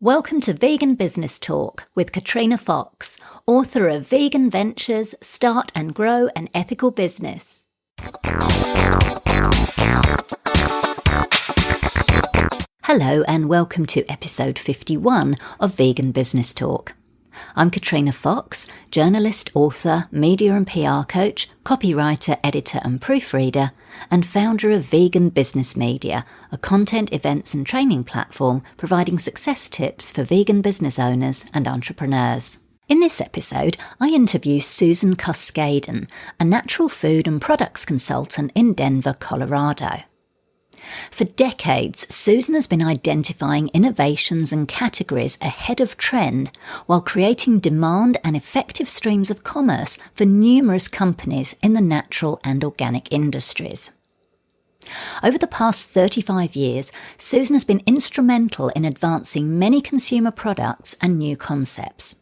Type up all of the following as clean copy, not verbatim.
Welcome to Vegan Business Talk with Katrina Fox, author of Vegan Ventures, Start and Grow an Ethical Business. Hello and welcome to episode 51 of Vegan Business Talk. I'm Katrina Fox, journalist, author, media and PR coach, copywriter, editor and proofreader, and founder of Vegan Business Media, a content, events and training platform providing success tips for vegan business owners and entrepreneurs. In this episode, I interview Susan Carskadon, a natural food and products consultant in Denver, Colorado. For decades, Susan has been identifying innovations and categories ahead of trend while creating demand and effective streams of commerce for numerous companies in the natural and organic industries. Over the past 35 years, Susan has been instrumental in advancing many consumer products and new concepts.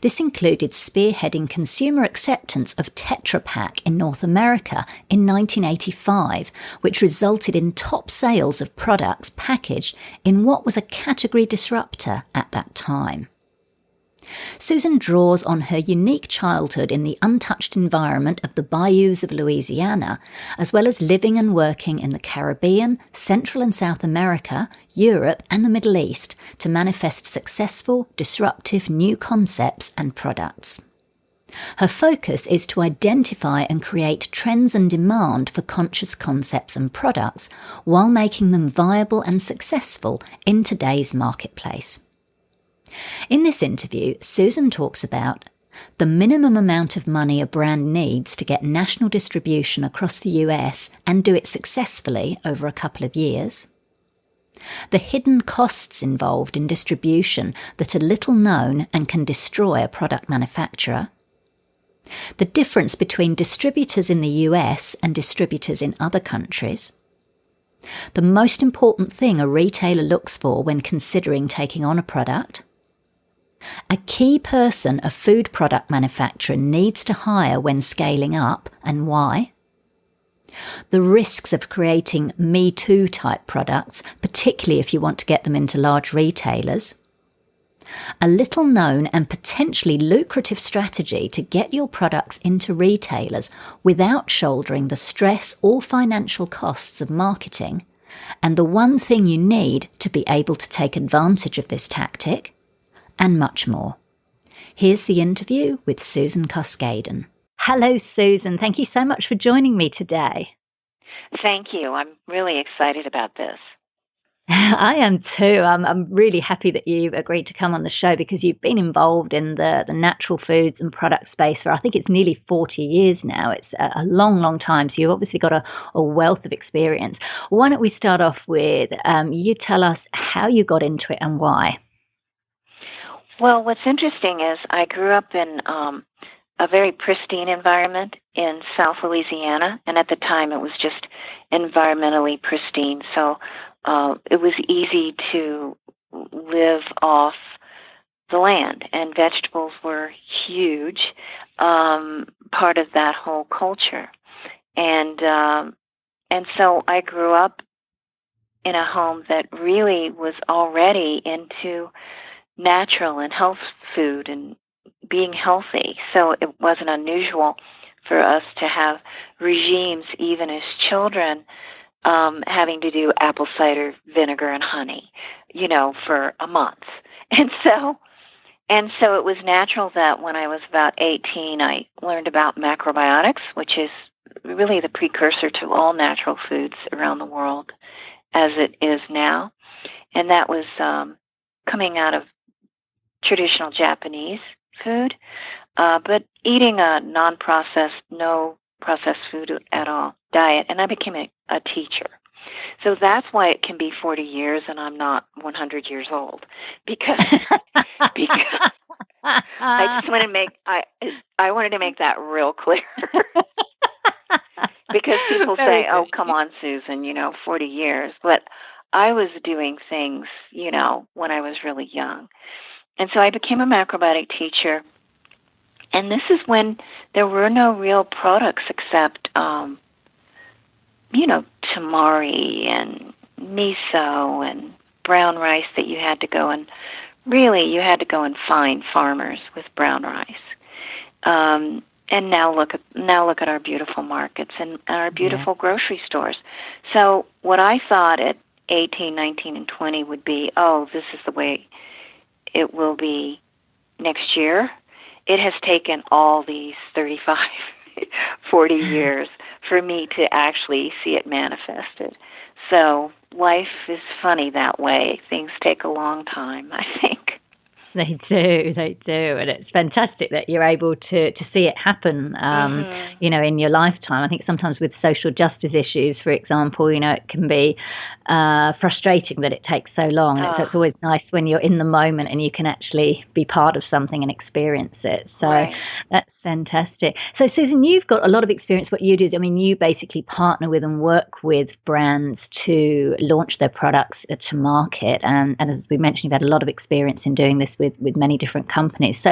This included spearheading consumer acceptance of Tetra Pak in North America in 1985, which resulted in top sales of products packaged in what was a category disruptor at that time. Susan draws on her unique childhood in the untouched environment of the bayous of Louisiana, as well as living and working in the Caribbean, Central and South America, Europe and the Middle East to manifest successful, disruptive new concepts and products. Her focus is to identify and create trends and demand for conscious concepts and products while making them viable and successful in today's marketplace. In this interview, Susan talks about the minimum amount of money a brand needs to get national distribution across the US and do it successfully over a couple of years, the hidden costs involved in distribution that are little known and can destroy a product manufacturer, the difference between distributors in the US and distributors in other countries, the most important thing a retailer looks for when considering taking on a product, a key person a food product manufacturer needs to hire when scaling up and why, the risks of creating Me Too type products, particularly if you want to get them into large retailers, a little known and potentially lucrative strategy to get your products into retailers without shouldering the stress or financial costs of marketing, and the one thing you need to be able to take advantage of this tactic, and much more. Here's the interview with Susan Carskadon. Hello, Susan. Thank you so much for joining me today. Thank you. I'm really excited about this. I am too. I'm really happy that you've agreed to come on the show because you've been involved in the natural foods and product space for, I think it's nearly 40 years now. It's a long, long time. So you've obviously got a wealth of experience. Why don't we start off with you tell us how you got into it and why? Well, what's interesting is I grew up in a very pristine environment in South Louisiana, and at the time it was just environmentally pristine. So it was easy to live off the land, and vegetables were huge, part of that whole culture. And so I grew up in a home that really was already into natural and health food and being healthy. So it wasn't unusual for us to have regimes, even as children, having to do apple cider vinegar and honey, for a month. And so it was natural that when I was about 18, I learned about macrobiotics, which is really the precursor to all natural foods around the world as it is now. And that was coming out of traditional Japanese food, but eating a non-processed, no processed food at all diet, and I became a teacher. So that's why it can be 40 years and I'm not 100 years old, because I just want to make I wanted to make that real clear. Because people say, "Oh, come on, Susan, 40 years," but I was doing things, when I was really young. And so I became a macrobiotic teacher, and this is when there were no real products except, tamari and miso and brown rice that you had to go and really you had to go and find farmers with brown rice. And now look at our beautiful markets and our beautiful grocery stores. So what I thought at 18, 19, and 20 would be, this is the way it will be next year. It has taken all these 35, 40 years for me to actually see it manifested. So life is funny that way. Things take a long time, I think. They do. And it's fantastic that you're able to see it happen, in your lifetime. I think sometimes with social justice issues, for example, it can be frustrating that it takes so long. So it's always nice when you're in the moment and you can actually be part of something and experience it. So that's fantastic. So, Susan, you've got a lot of experience. What you do, you basically partner with and work with brands to launch their products to market. And as we mentioned, you've had a lot of experience in doing this with many different companies. So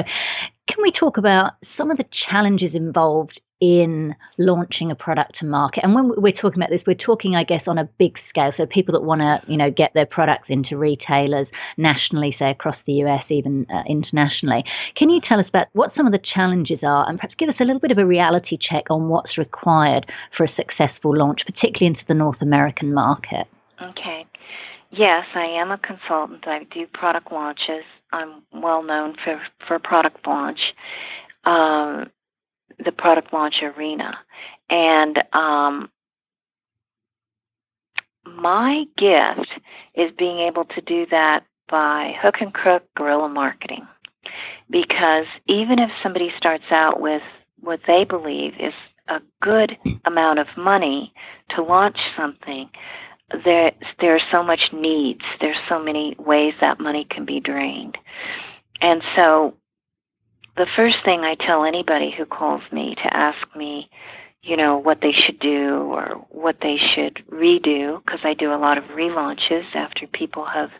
can we talk about some of the challenges involved in launching a product to market? And when we're talking about this, we're talking, I guess, on a big scale. So people that want to, get their products into retailers nationally, say across the US, even internationally. Can you tell us about what some of the challenges are and perhaps give us a little bit of a reality check on what's required for a successful launch, particularly into the North American market? Okay. Yes, I am a consultant. I do product launches. I'm well known for product launch, the product launch arena. And my gift is being able to do that by hook and crook guerrilla marketing. Because even if somebody starts out with what they believe is a good amount of money to launch something, there are so much needs. There's so many ways that money can be drained. And so the first thing I tell anybody who calls me to ask me, what they should do or what they should redo, because I do a lot of relaunches after people have,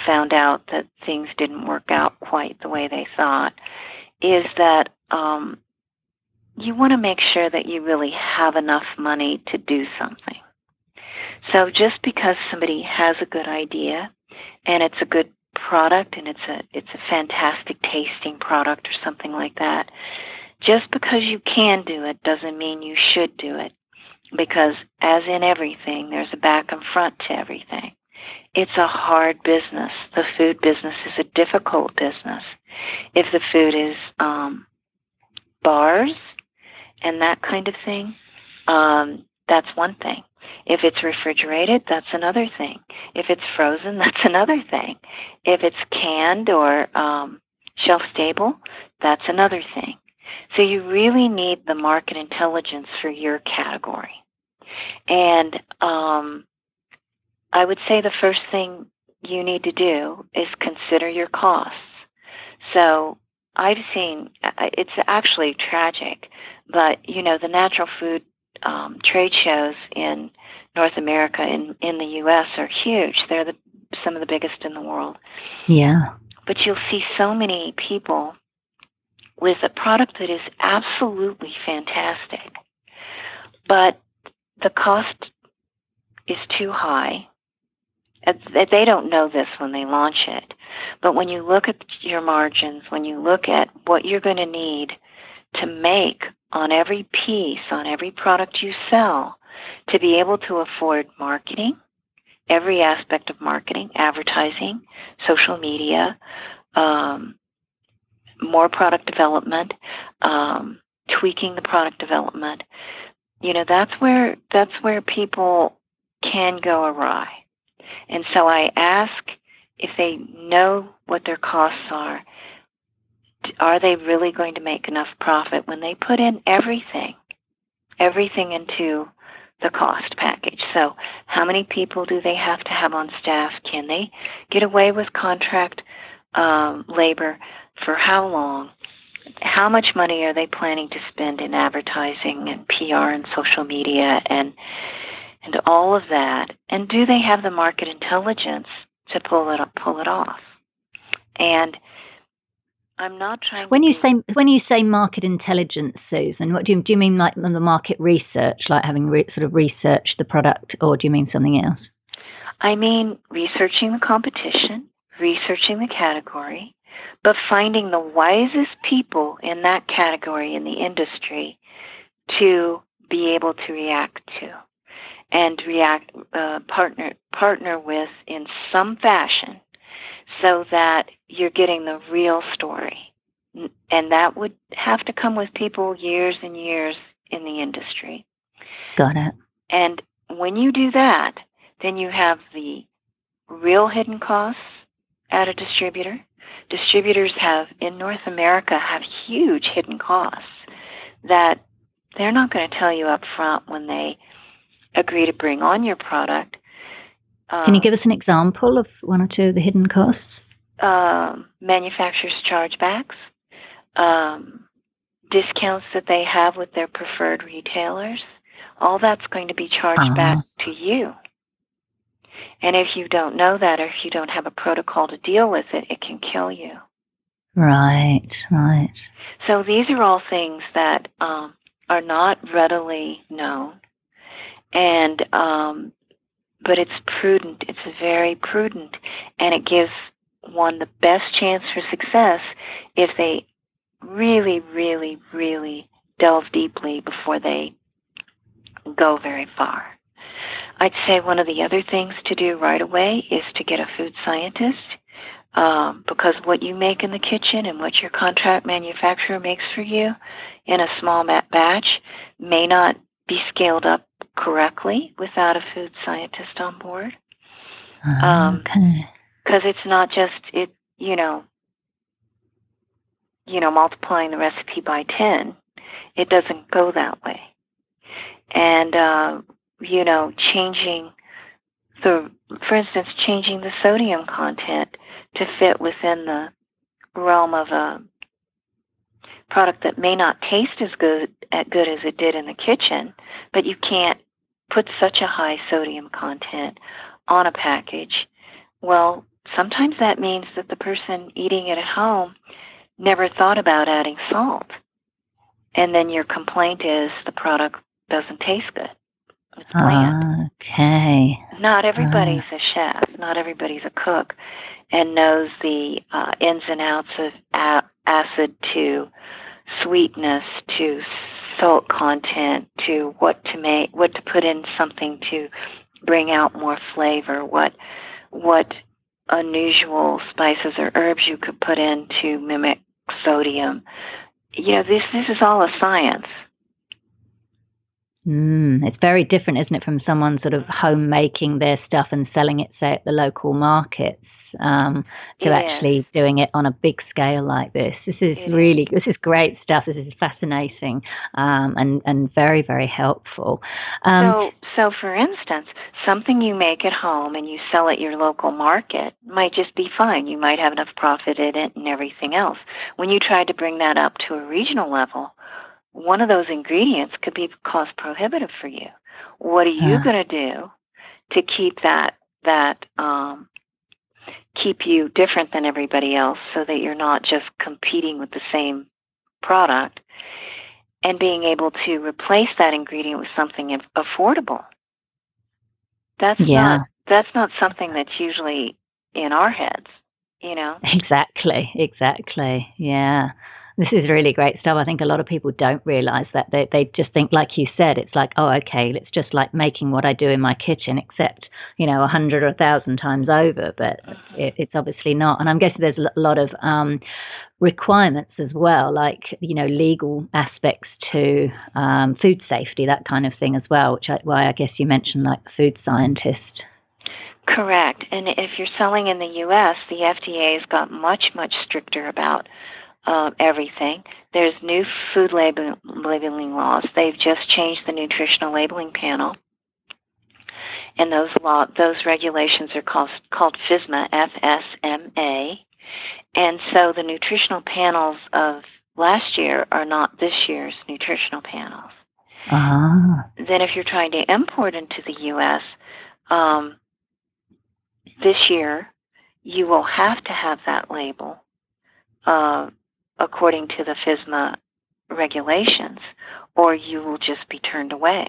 found out that things didn't work out quite the way they thought, is that you want to make sure that you really have enough money to do something. So just because somebody has a good idea and it's a good product and it's a fantastic tasting product or something like that, just because you can do it doesn't mean you should do it. Because as in everything, there's a back and front to everything. It's a hard business. The food business is a difficult business. If the food is bars and that kind of thing, that's one thing. If it's refrigerated, that's another thing. If it's frozen, that's another thing. If it's canned or shelf-stable, that's another thing. So you really need the market intelligence for your category. And I would say the first thing you need to do is consider your costs. So I've seen, it's actually tragic, but, the natural food trade shows in North America, in the U.S. are huge. They're some of the biggest in the world. Yeah. But you'll see so many people with a product that is absolutely fantastic, but the cost is too high. They don't know this when they launch it. But when you look at your margins, when you look at what you're going to need to make on every piece, on every product you sell, to be able to afford marketing, every aspect of marketing, advertising, social media, more product development, tweaking the product development, that's where people can go awry. And so I ask if they know what their costs are they really going to make enough profit when they put in everything into the cost package? So how many people do they have to have on staff? Can they get away with contract labor? For how long? How much money are they planning to spend in advertising and PR and social media and all of that? And do they have the market intelligence to pull it off? And I'm not trying. When you say market intelligence, Susan, what do you mean? Like the market research, like having sort of researched the product, or do you mean something else? I mean researching the competition, researching the category, but finding the wisest people in that category in the industry to be able to react to and partner with in some fashion so that you're getting the real story. And that would have to come with people years and years in the industry. Got it. And when you do that, then you have the real hidden costs at a distributor. Distributors in North America, have huge hidden costs that they're not going to tell you up front when they agree to bring on your product. Can you give us an example of one or two of the hidden costs? Manufacturers' chargebacks, discounts that they have with their preferred retailers, all that's going to be charged back to you. And if you don't know that, or if you don't have a protocol to deal with it, it can kill you. Right. So these are all things that are not readily known. And but it's prudent. It's very prudent, and it gives one the best chance for success if they really, really, really delve deeply before they go very far. I'd say one of the other things to do right away is to get a food scientist, because what you make in the kitchen and what your contract manufacturer makes for you in a small batch may not be scaled up correctly without a food scientist on board. Okay. Because it's not just multiplying the recipe by 10. It doesn't go that way. And changing the sodium content to fit within the realm of a product that may not taste as good as it did in the kitchen, but you can't put such a high sodium content on a package. Well, sometimes that means that the person eating it at home never thought about adding salt. And then your complaint is the product doesn't taste good. It's bland. Okay. Not everybody's a chef. Not everybody's a cook and knows the ins and outs of acid to sweetness to salt content to what to put in something to bring out more flavor, what unusual spices or herbs you could put in to mimic sodium. This is all a science. It's very different, isn't it, from someone sort of home making their stuff and selling it, say, at the local markets, to actually doing it on a big scale like this. This is great stuff. This is fascinating, and very, very helpful. So for instance, something you make at home and you sell at your local market might just be fine. You might have enough profit in it and everything else. When you try to bring that up to a regional level, one of those ingredients could be cost prohibitive for you. What are you going to do to keep keep you different than everybody else so that you're not just competing with the same product and being able to replace that ingredient with something affordable? That's not something that's usually in our heads, Exactly. Yeah. This is really great stuff. I think a lot of people don't realize that. They just think, like you said, it's like, oh, okay, it's just like making what I do in my kitchen, except, 100 or 1,000 times over. But it's obviously not. And I'm guessing there's a lot of requirements as well, like, legal aspects to food safety, that kind of thing as well, why I guess you mentioned like the food scientist. Correct. And if you're selling in the U.S., the FDA has got much, much stricter about everything. There's new food labeling laws. They've just changed the nutritional labeling panel, and those regulations are called FSMA, FSMA. And so the nutritional panels of last year are not this year's nutritional panels. Then if you're trying to import into the U.S., this year you will have to have that label according to the FSMA regulations, or you will just be turned away.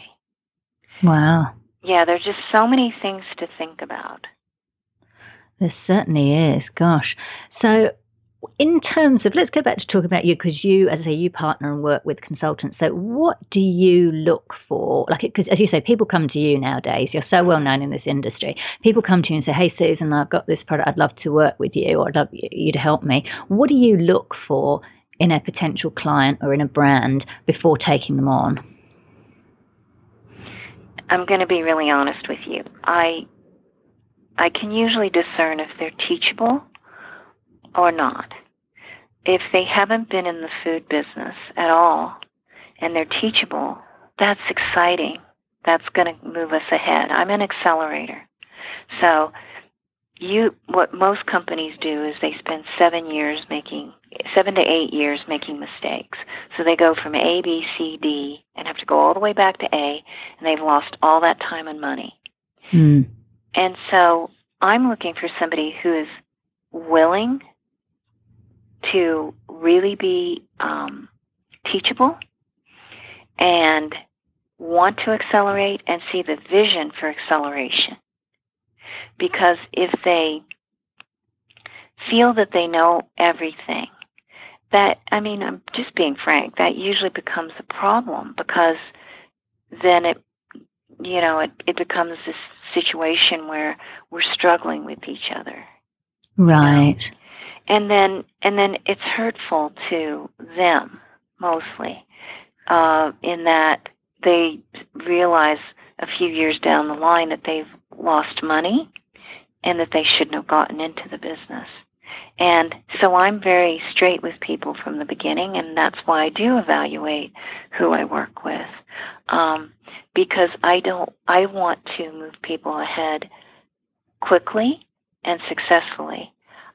Wow. Yeah, there's just so many things to think about. There certainly is. Gosh. So in terms of, let's go back to talk about you, because you, as I say, you partner and work with consultants. So what do you look for? Like, because as you say, people come to you nowadays. You're so well known in this industry. People come to you and say, hey, Susan, I've got this product. I'd love to work with you, or I'd love you to help me. What do you look for in a potential client or in a brand before taking them on? I'm going to be really honest with you. I can usually discern if they're teachable or not. If they haven't been in the food business at all and they're teachable, that's exciting. That's going to move us ahead. I'm an accelerator. So what most companies do is they spend 7 to 8 years making mistakes. So they go from A, B, C, D, and have to go all the way back to A, and they've lost all that time and money. And so I'm looking for somebody who is willing to really be teachable and want to accelerate and see the vision for acceleration. Because if they feel that they know everything, I'm just being frank, that usually becomes a problem, because then it becomes this situation where we're struggling with each other. Right. And then it's hurtful to them mostly, in that they realize a few years down the line that they've lost money and that they shouldn't have gotten into the business. And so I'm very straight with people from the beginning, and that's why I do evaluate who I work with, because I want to move people ahead quickly and successfriends.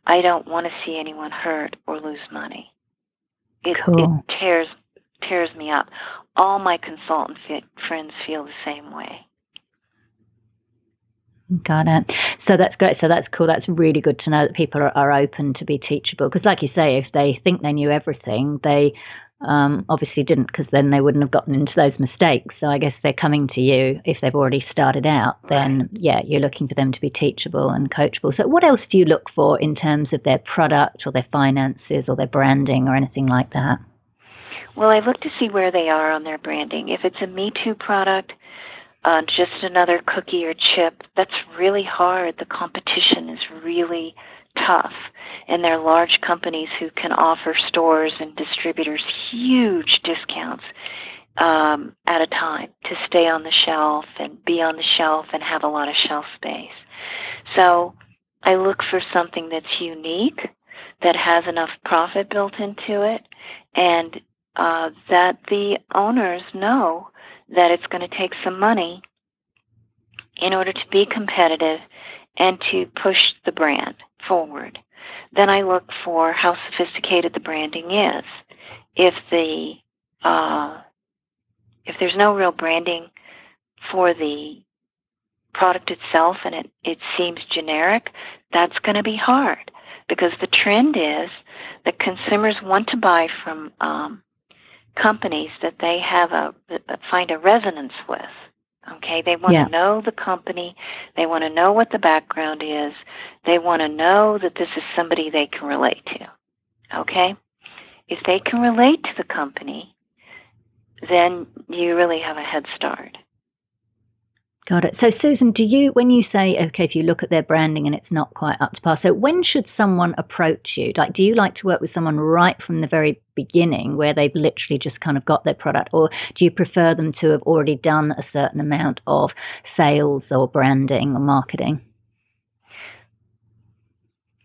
I don't want to see anyone hurt or lose money. It tears me up. All my consultant friends feel the same way. Got it. So that's great. So that's cool. That's really good to know that people are open to be teachable. Because like you say, if they think they knew everything, they obviously didn't, because then they wouldn't have gotten into those mistakes. So I guess they're coming to you if they've already started out. Then, yeah, you're looking for them to be teachable and coachable. So what else do you look for in terms of their product or their finances or their branding or anything like that? Well, I look to see where they are on their branding. If it's a Me Too product, just another cookie or chip, that's really hard. The competition is really tough. And there are large companies who can offer stores and distributors huge discounts at a time to stay on the shelf and be on the shelf and have a lot of shelf space. So I look for something that's unique, that has enough profit built into it, and that the owners know that it's going to take some money in order to be competitive and to push the brand forward. Then I look for how sophisticated the branding is. If there's no real branding for the product itself and it seems generic, that's going to be hard, because the trend is that consumers want to buy from companies that they find a resonance with. Okay, they want to know the company. They want to know what the background is. They want to know that this is somebody they can relate to. Okay, if they can relate to the company, then you really have a head start. Got it. So, Susan, when you say, okay, if you look at their branding and it's not quite up to par, so when should someone approach you? Like, do you like to work with someone right from the very beginning where they've literally just kind of got their product, or do you prefer them to have already done a certain amount of sales or branding or marketing?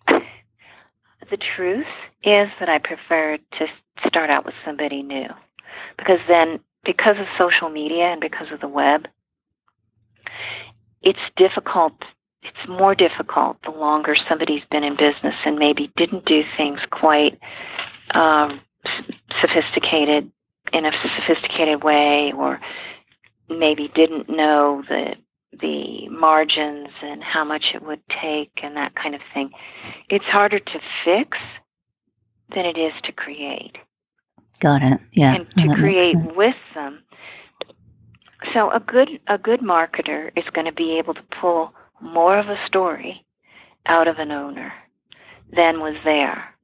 The truth is that I prefer to start out with somebody new, because of social media and because of the web, it's more difficult the longer somebody's been in business and maybe didn't do things quite sophisticated in a sophisticated way, or maybe didn't know the margins and how much it would take and that kind of thing. It's harder to fix than it is to create. Got it. Yeah. And to create with them. So a good marketer is going to be able to pull more of a story out of an owner than was there.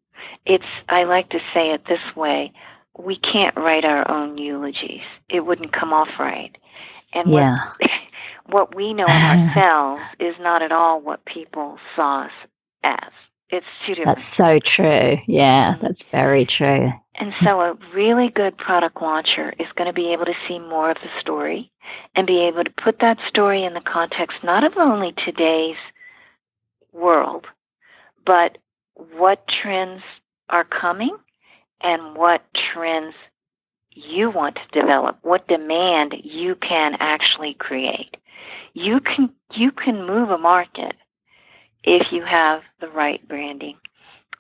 I like to say it this way, we can't write our own eulogies. It wouldn't come off right. And what we know of ourselves is not at all what people saw us as. It's two different. That's so true. Yeah, that's very true. And so a really good product launcher is going to be able to see more of the story and be able to put that story in the context not of only today's world, but what trends are coming and what trends you want to develop, what demand you can actually create. You can move a market if you have the right branding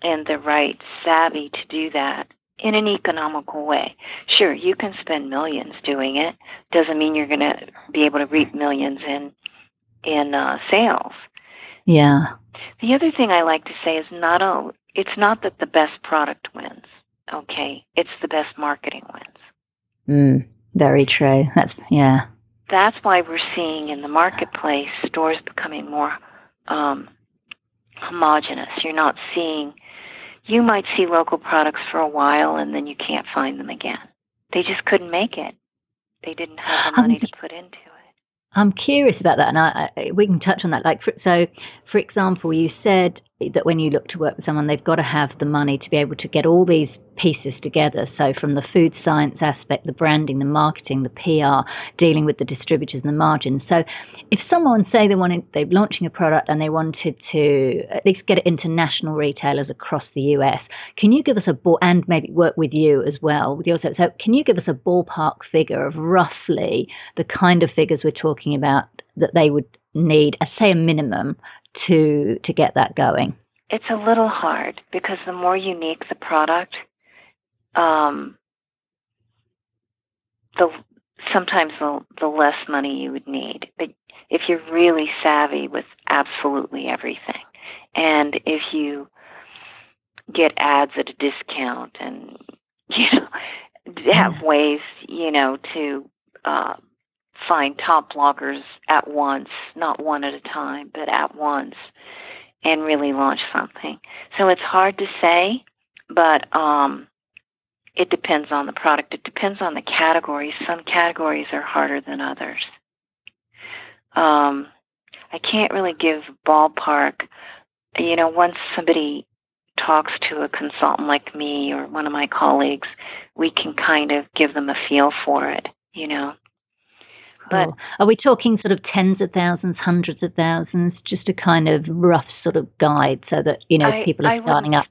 and the right savvy to do that in an economical way. Sure, you can spend millions doing it. Doesn't mean you're going to be able to reap millions in sales. Yeah. The other thing I like to say is it's not that the best product wins. Okay, it's the best marketing wins. Very true. That's why we're seeing in the marketplace stores becoming more homogenous. You might see local products for a while and then you can't find them again. They just couldn't make it. They didn't have the money to put into it. I'm curious about that, and we can touch on that. For example, you said that when you look to work with someone, they've got to have the money to be able to get all these pieces together. So from the food science aspect, the branding, the marketing, the PR, dealing with the distributors and the margins. So if someone, say they're launching a product and they wanted to at least get it into national retailers across the US, can you give us and maybe work with you as well, with your, so can you give us a ballpark figure of roughly the kind of figures we're talking about that they would need, say a minimum, to get that going? It's a little hard because the more unique the product, sometimes the less money you would need. But if you're really savvy with absolutely everything, and if you get ads at a discount, and have ways to find top bloggers at once, not one at a time, but at once, and really launch something. So it's hard to say, but it depends on the product. It depends on the categories. Some categories are harder than others. I can't really give ballpark. Once somebody talks to a consultant like me or one of my colleagues, we can kind of give them a feel for it, But are we talking sort of tens of thousands, hundreds of thousands, just a kind of rough sort of guide so that, if people are starting up?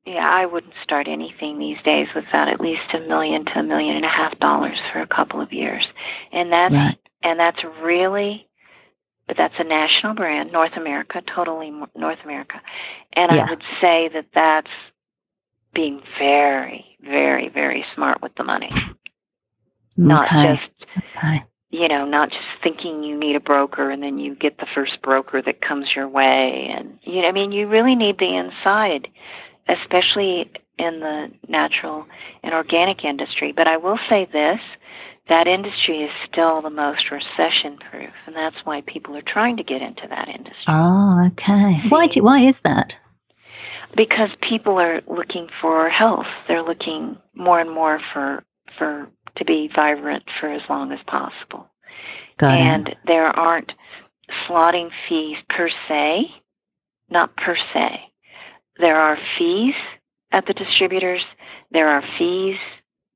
I wouldn't start anything these days without at least $1 million to $1.5 million for a couple of years. And that's really, but that's a national brand, North America, totally North America. And I would say that that's being very, very, very smart with the money. Not just thinking you need a broker and then you get the first broker that comes your way. And, you really need the inside, especially in the natural and organic industry. But I will say this, that industry is still the most recession-proof, and that's why people are trying to get into that industry. Oh, okay. Why is that? Because people are looking for health. They're looking more and more for to be vibrant for as long as possible. And there aren't slotting fees per se, not per se. There are fees at the distributors. There are fees,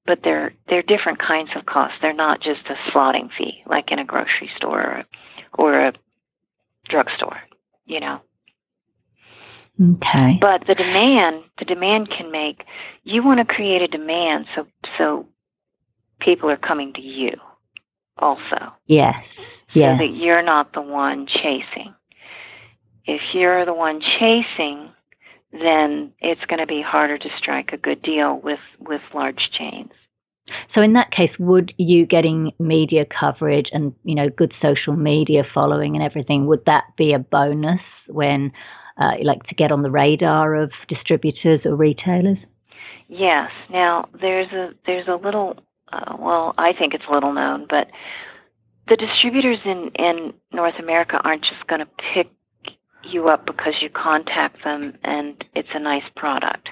but they're different kinds of costs. They're not just a slotting fee like in a grocery store or a drugstore, Okay. But the demand can make, you want to create a demand so people are coming to you also. Yes. So that you're not the one chasing. If you're the one chasing, then it's going to be harder to strike a good deal with large chains. So in that case, would you getting media coverage and, good social media following and everything, would that be a bonus when, to get on the radar of distributors or retailers? Yes. Now, there's a little, I think it's little known, but the distributors in North America aren't just going to pick you up because you contact them and it's a nice product.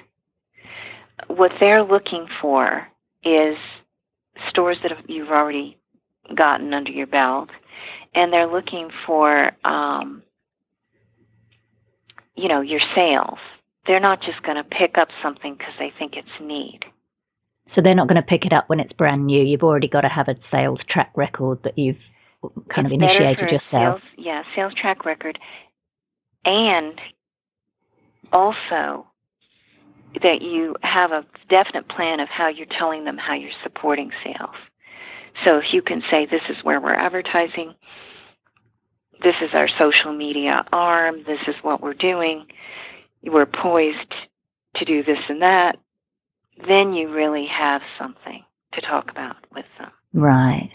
What they're looking for is stores that you've already gotten under your belt, and they're looking for, your sales. They're not just going to pick up something because they think it's need. So they're not going to pick it up when it's brand new. You've already got to have a sales track record that you've kind of initiated yourself. Sales track record. And also that you have a definite plan of how you're telling them how you're supporting sales. So if you can say, this is where we're advertising, this is our social media arm, this is what we're doing, we're poised to do this and that, then you really have something to talk about with them. Right.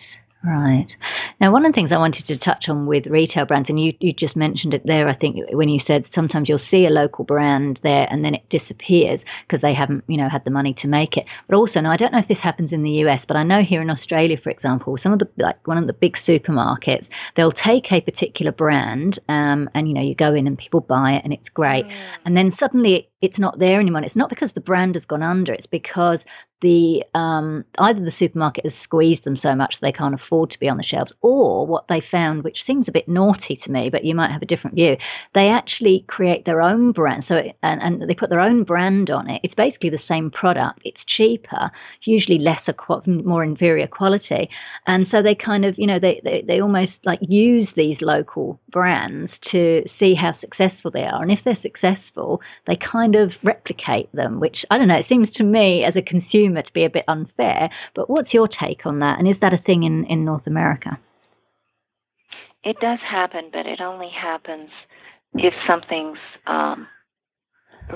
Now, one of the things I wanted to touch on with retail brands, and you just mentioned it there, I think, when you said sometimes you'll see a local brand there and then it disappears because they haven't, had the money to make it. But also, now I don't know if this happens in the US, but I know here in Australia, for example, one of the big supermarkets, they'll take a particular brand, and you go in and people buy it and it's great, and then suddenly it's not there anymore. It's not because the brand has gone under; it's because either the supermarket has squeezed them so much they can't afford to be on the shelves, or what they found, which seems a bit naughty to me, but you might have a different view, they actually create their own brand. So and they put their own brand on it. It's basically the same product. It's cheaper, usually more inferior quality, and so they kind of they almost like use these local brands to see how successful they are, and if they're successful, they kind of replicate them. Which I don't know. It seems to me as a consumer to be a bit unfair, but what's your take on that? And is that a thing in North America? It does happen, but it only happens if something's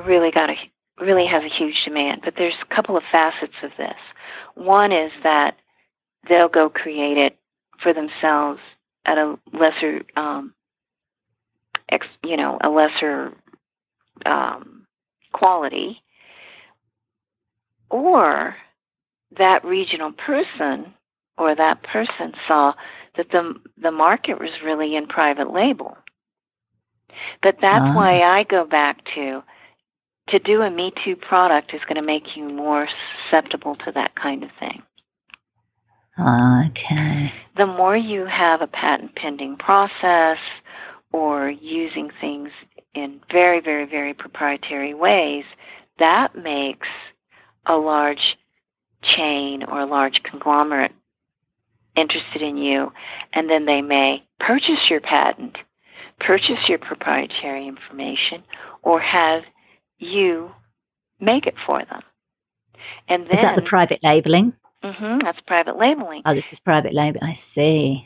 really has a huge demand. But there's a couple of facets of this. One is that they'll go create it for themselves at a lesser, quality. Or that regional person or that person saw that the market was really in private label. But that's why I go back to do a Me Too product is going to make you more susceptible to that kind of thing. Okay. The more you have a patent pending process or using things in very, very, very proprietary ways, that makes a large chain or a large conglomerate interested in you, and then they may purchase your patent, purchase your proprietary information, or have you make it for them. And then, is that the private labeling? That's private labeling. Oh, this is private labeling. I see.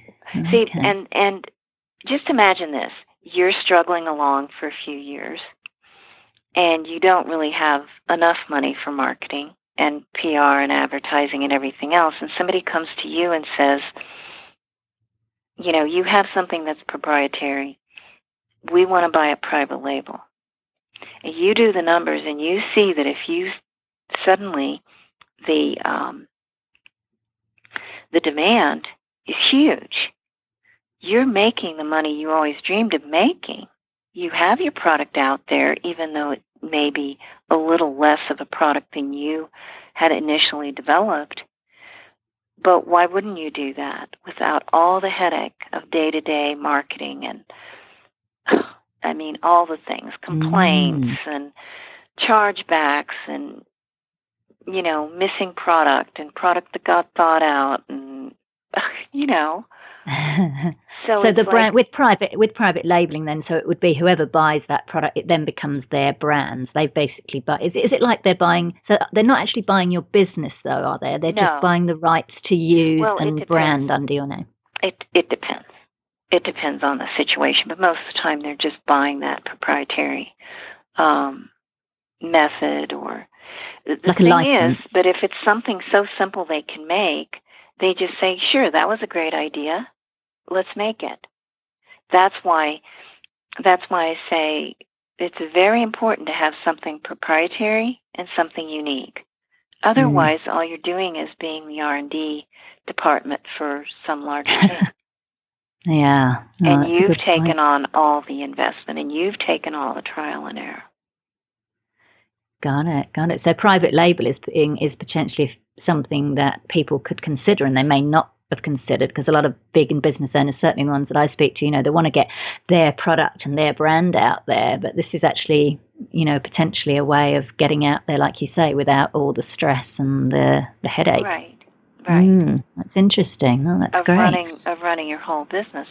See, and just imagine this. You're struggling along for a few years, and you don't really have enough money for marketing and PR and advertising and everything else, and somebody comes to you and says, you have something that's proprietary. We want to buy a private label. And you do the numbers, and you see that if you suddenly, the demand is huge. You're making the money you always dreamed of making. You have your product out there, even though it may be a little less of a product than you had initially developed. But why wouldn't you do that without all the headache of day-to-day marketing and, all the things, complaints and chargebacks and, missing product and product that got thought out and, So the brand with private labeling, then, so it would be whoever buys that product, it then becomes their brands. They basically buy. Is it like they're buying? So they're not actually buying your business, though, are they? They're just buying the rights to use and brand under your name. It depends. It depends on the situation, but most of the time they're just buying that proprietary method or the like thing a license. is. But if it's something so simple they can make, they just say, "Sure, that was a great idea. Let's make it." That's why I say it's very important to have something proprietary and something unique. Otherwise, all you're doing is being the R&D department for some larger thing. Yeah. No, And you've taken on all the investment, and you've taken all the trial and error. Got it. So private label is potentially something that people could consider, and they may not have considered, because a lot of vegan business owners, certainly the ones that I speak to, they want to get their product and their brand out there, but this is actually, potentially a way of getting out there, like you say, without all the stress and the headache. Right. That's interesting. Oh, that's great. Of running your whole business.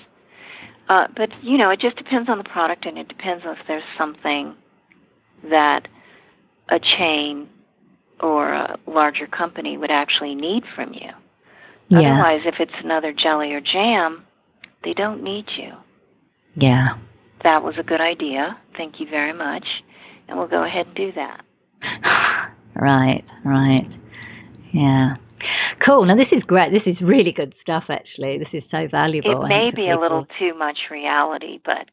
But, it just depends on the product, and it depends if there's something that a chain or a larger company would actually need from you. Yeah. Otherwise, if it's another jelly or jam, they don't need you. Yeah. That was a good idea. Thank you very much. And we'll go ahead and do that. Right. Yeah. Cool. Now, this is great. This is really good stuff, actually. This is so valuable. It may be a little too much reality, but...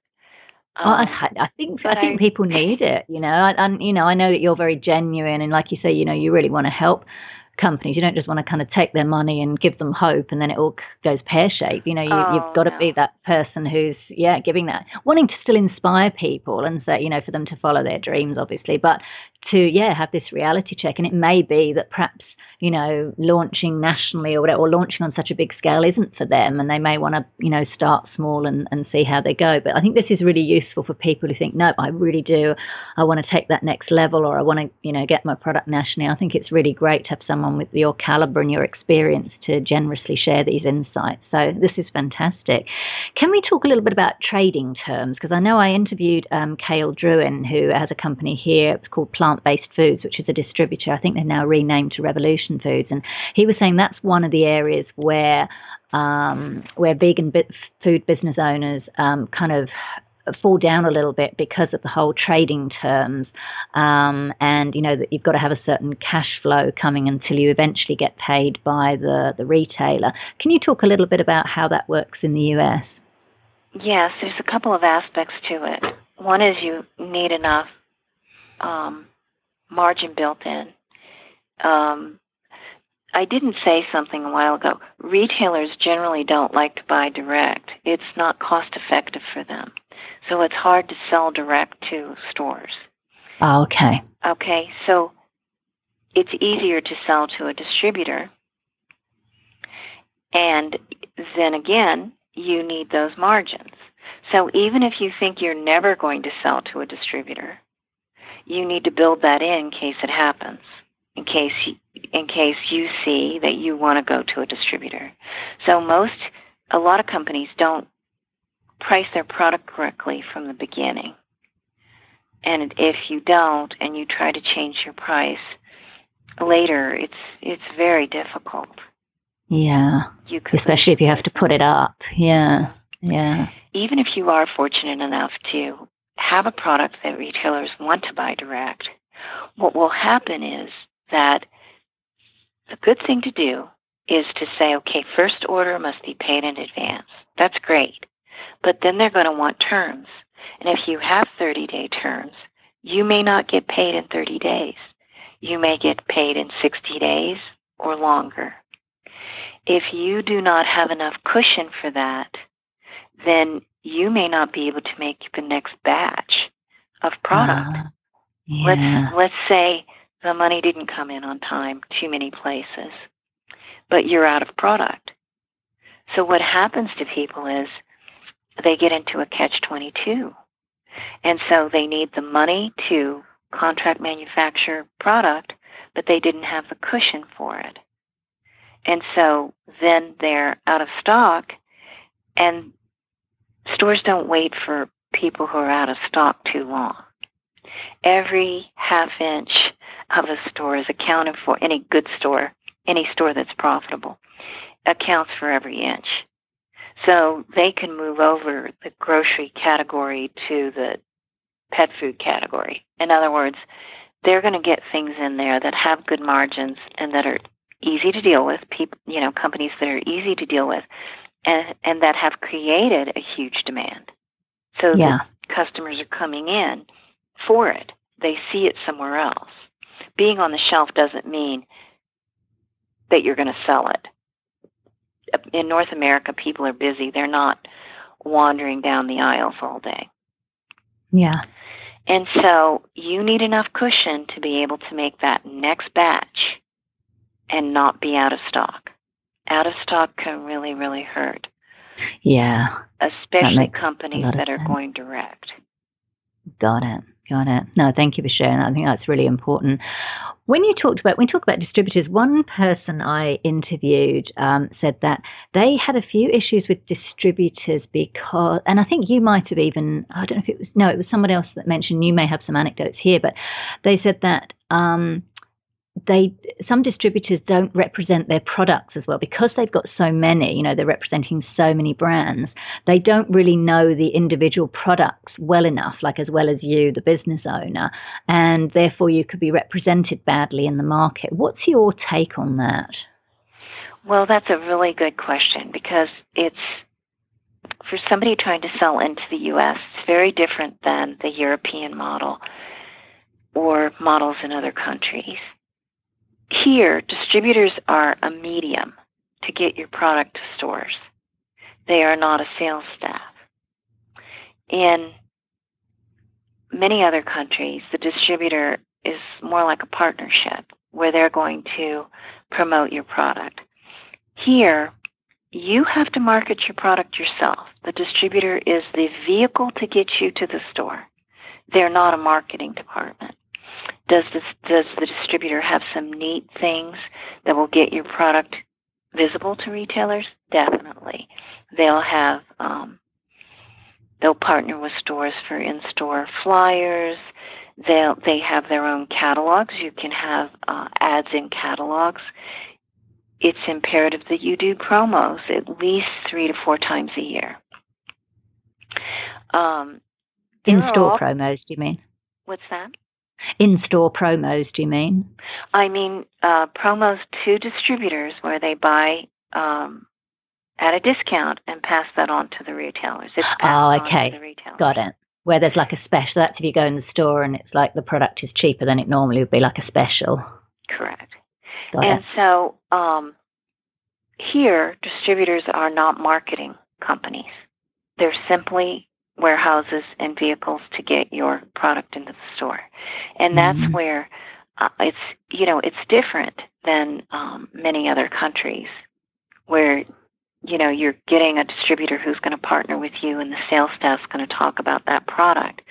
I think people need it. I know that you're very genuine, and like you say, you really want to help companies. You don't just want to kind of take their money and give them hope, and then it all goes pear-shaped. You've got to be that person who's giving that, wanting to still inspire people, and say, for them to follow their dreams, obviously, but to have this reality check. And it may be that perhaps launching nationally or whatever, or launching on such a big scale isn't for them, and they may want to, start small and see how they go. But I think this is really useful for people who think, no, I really do. I want to take that next level, or I want to, get my product nationally. I think it's really great to have someone with your caliber and your experience to generously share these insights. So this is fantastic. Can we talk a little bit about trading terms? Because I know I interviewed Cale Druin, who has a company here. It's called Plant-Based Foods, which is a distributor. I think they're now renamed to Revolution Foods, and he was saying that's one of the areas where vegan food business owners kind of fall down a little bit because of the whole trading terms, and that you've got to have a certain cash flow coming until you eventually get paid by the retailer. Can you talk a little bit about how that works in the US? Yes, there's a couple of aspects to it. One is you need enough margin built in. I didn't say something a while ago. Retailers generally don't like to buy direct. It's not cost effective for them. So it's hard to sell direct to stores. Oh, okay. Okay, so it's easier to sell to a distributor. And then again, you need those margins. So even if you think you're never going to sell to a distributor, you need to build that in case it happens. In case you see that you want to go to a distributor. So a lot of companies don't price their product correctly from the beginning. And if you don't, and you try to change your price later, it's very difficult. Yeah. Especially if you have to put it up. Yeah. Even if you are fortunate enough to have a product that retailers want to buy direct, what will happen is that the good thing to do is to say, okay, first order must be paid in advance. That's great. But then they're going to want terms. And if you have 30-day terms, you may not get paid in 30 days. You may get paid in 60 days or longer. If you do not have enough cushion for that, then you may not be able to make the next batch of product. Let's say the money didn't come in on time, too many places, but you're out of product. So what happens to people is they get into a catch-22. And so they need the money to contract manufacture product, but they didn't have the cushion for it. And so then they're out of stock, and stores don't wait for people who are out of stock too long. Every half inch of a store is accounted for. Any good store, any store that's profitable, accounts for every inch. So they can move over the grocery category to the pet food category. In other words, they're going to get things in there that have good margins and that are easy to deal with, companies that are easy to deal with, and that have created a huge demand. So the customers are coming in for it. They see it somewhere else. Being on the shelf doesn't mean that you're going to sell it. in North America, people are busy. They're not wandering down the aisles all day. Yeah. And so you need enough cushion to be able to make that next batch and not be out of stock. Out of stock can really, really hurt. Yeah. Especially companies that are going direct. Got it. No, thank you for sharing that. I think that's really important. When we talk about distributors, one person I interviewed said that they had a few issues with distributors because, and I think you might have even, I don't know if it was someone else that mentioned, you may have some anecdotes here, but they said that some distributors don't represent their products as well because they've got so many, they're representing so many brands. They don't really know the individual products well enough, like as well as you, the business owner, and therefore you could be represented badly in the market. What's your take on that? Well, that's a really good question because it's, for somebody trying to sell into the U.S., it's very different than the European model or models in other countries. Here, distributors are a medium to get your product to stores. They are not a sales staff. In many other countries, the distributor is more like a partnership where they're going to promote your product. Here, you have to market your product yourself. The distributor is the vehicle to get you to the store. They're not a marketing department. Does the distributor have some neat things that will get your product visible to retailers? Definitely. They'll partner with stores for in-store flyers. They have their own catalogs. You can have ads in catalogs. It's imperative that you do promos at least 3 to 4 times a year. In-store promos, do you mean? What's that? In-store promos, do you mean? I mean promos to distributors where they buy at a discount and pass that on to the retailers. It's passed on to the retailers. Got it. Where there's like a special. That's if you go in the store and it's like the product is cheaper than it normally would be, like a special. Correct. So here, distributors are not marketing companies. They're simply warehouses and vehicles to get your product into the store. And that's where it's different than many other countries where, you're getting a distributor who's going to partner with you and the sales staff's going to talk about that product.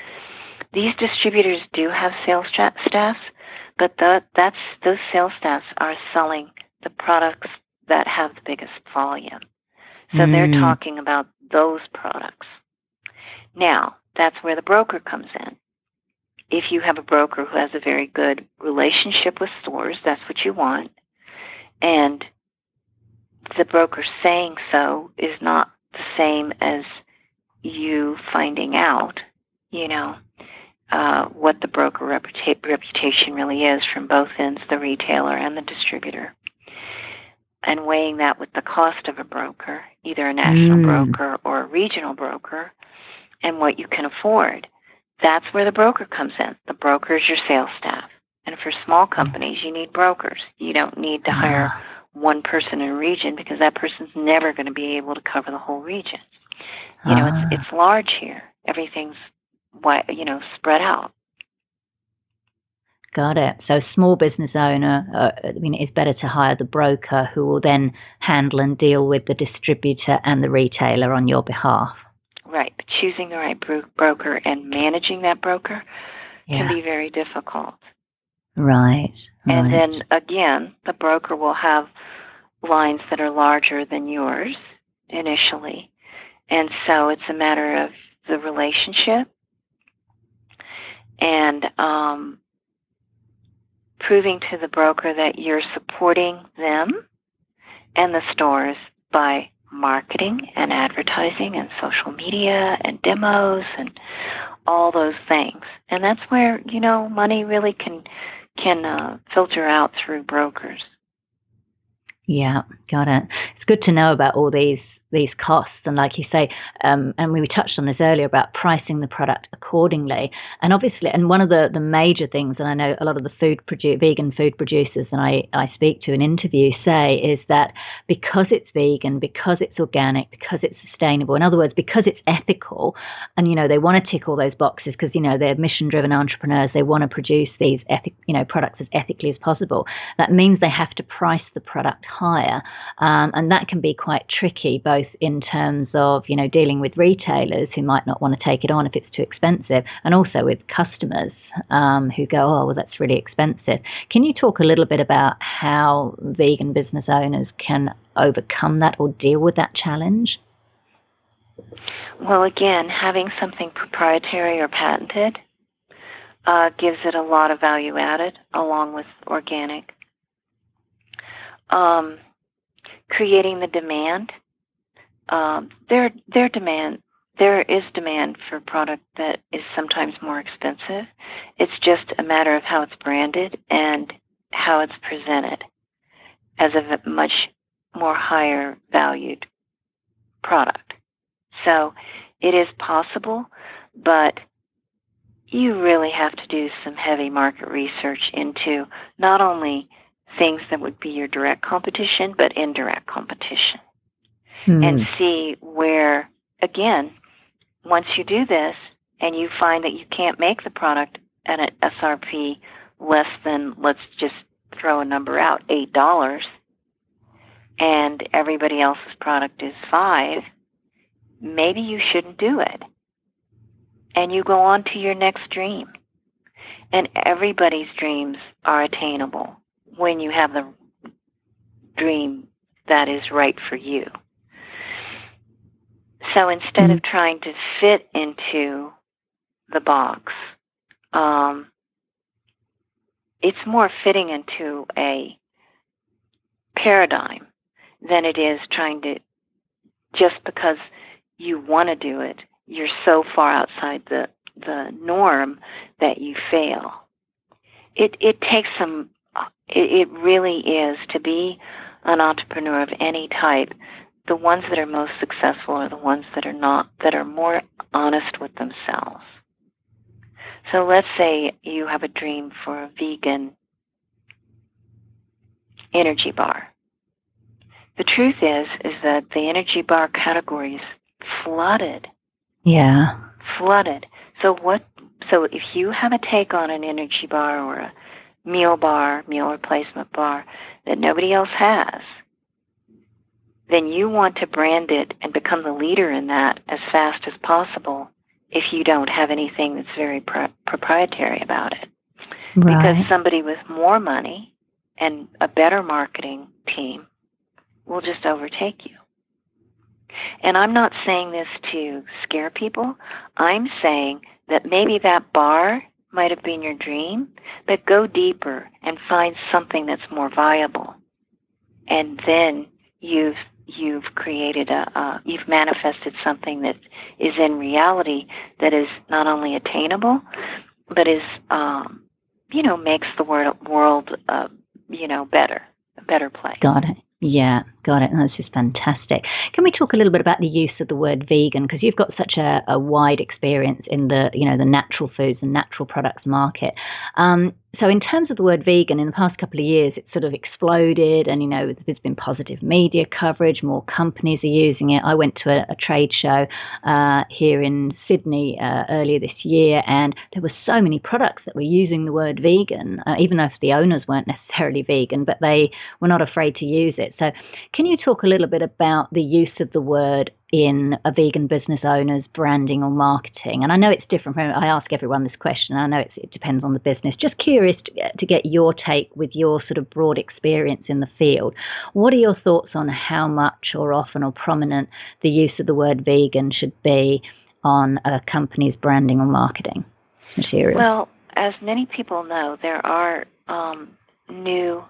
These distributors do have sales staffs, but those sales staffs are selling the products that have the biggest volume. So they're talking about those products. Now, that's where the broker comes in. If you have a broker who has a very good relationship with stores, that's what you want. And the broker saying so is not the same as you finding out, what the broker reputation really is from both ends, the retailer and the distributor. And weighing that with the cost of a broker, either a national broker or a regional broker, and what you can afford. That's where the broker comes in. The broker is your sales staff. And for small companies, you need brokers. You don't need to hire one person in a region because that person's never going to be able to cover the whole region. It's large here. Everything's spread out. Got it. So small business owner, it's better to hire the broker who will then handle and deal with the distributor and the retailer on your behalf. Right, but choosing the right broker and managing that broker can be very difficult. Right. And then, again, the broker will have lines that are larger than yours initially. And so it's a matter of the relationship and proving to the broker that you're supporting them and the stores by marketing and advertising and social media and demos and all those things. And that's where, money really can filter out through brokers. Yeah, got it. It's good to know about all these these costs. And like you say, and we touched on this earlier about pricing the product accordingly. And obviously, and one of the major things, and I know a lot of the vegan food producers and I speak to and interview say, is that because it's vegan, because it's organic, because it's sustainable, in other words, because it's ethical, and, they want to tick all those boxes because, they're mission-driven entrepreneurs, they want to produce these products as ethically as possible. That means they have to price the product higher. And that can be quite tricky, both in terms of, dealing with retailers who might not want to take it on if it's too expensive, and also with customers who go, oh, well, that's really expensive. Can you talk a little bit about how vegan business owners can overcome that or deal with that challenge? Well, again, having something proprietary or patented gives it a lot of value added, along with organic. Creating the demand. There is demand for product that is sometimes more expensive. It's just a matter of how it's branded and how it's presented as a much more higher valued product. So it is possible, but you really have to do some heavy market research into not only things that would be your direct competition, but indirect competition. And see where, again, once you do this and you find that you can't make the product at an SRP less than, let's just throw a number out, $8, and everybody else's product is $5, maybe you shouldn't do it. And you go on to your next dream. And everybody's dreams are attainable when you have the dream that is right for you. So instead of trying to fit into the box, it's more fitting into a paradigm than it is trying to, just because you want to do it, you're so far outside the norm that you fail. It takes some, it really is, to be an entrepreneur of any type. The ones that are most successful are the ones that are not, that are more honest with themselves. So let's say you have a dream for a vegan energy bar. The truth is that the energy bar category is flooded. Yeah. Flooded. So if you have a take on an energy bar or a meal replacement bar that nobody else has, then you want to brand it and become the leader in that as fast as possible if you don't have anything that's very proprietary about it. Right. Because somebody with more money and a better marketing team will just overtake you. And I'm not saying this to scare people. I'm saying that maybe that bar might have been your dream, but go deeper and find something that's more viable. And then you've created you've manifested something that is in reality that is not only attainable, but is, makes the world, better, a better place. Got it. Yeah, got it. That's just fantastic. Can we talk a little bit about the use of the word vegan? Because you've got such a wide experience in the natural foods and natural products market. So in terms of the word vegan, in the past couple of years, it's sort of exploded, and, there's been positive media coverage. More companies are using it. I went to a trade show here in Sydney earlier this year, and there were so many products that were using the word vegan, even though the owners weren't necessarily vegan, but they were not afraid to use it. So can you talk a little bit about the use of the word in a vegan business owner's branding or marketing? And I know it's different. I ask everyone this question. I know it depends on the business. Just curious to get your take with your sort of broad experience in the field. What are your thoughts on how much or often or prominent the use of the word vegan should be on a company's branding or marketing material? Well, as many people know, there are new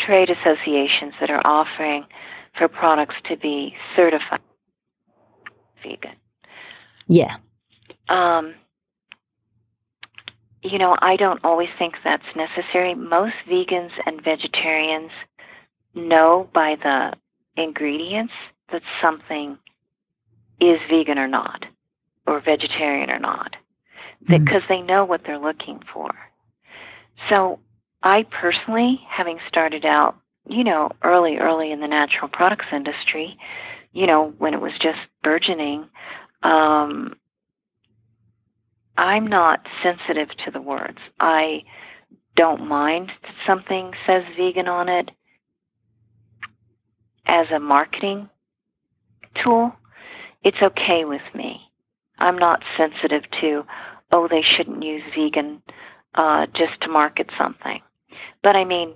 trade associations that are offering for products to be certified vegan. Yeah. I don't always think that's necessary. Most vegans and vegetarians know by the ingredients that something is vegan or not, or vegetarian or not, because they know what they're looking for. So I personally, having started out, early in the natural products industry, when it was just burgeoning, I'm not sensitive to the words. I don't mind that something says vegan on it as a marketing tool. It's okay with me. I'm not sensitive to, they shouldn't use vegan just to market something. But I mean,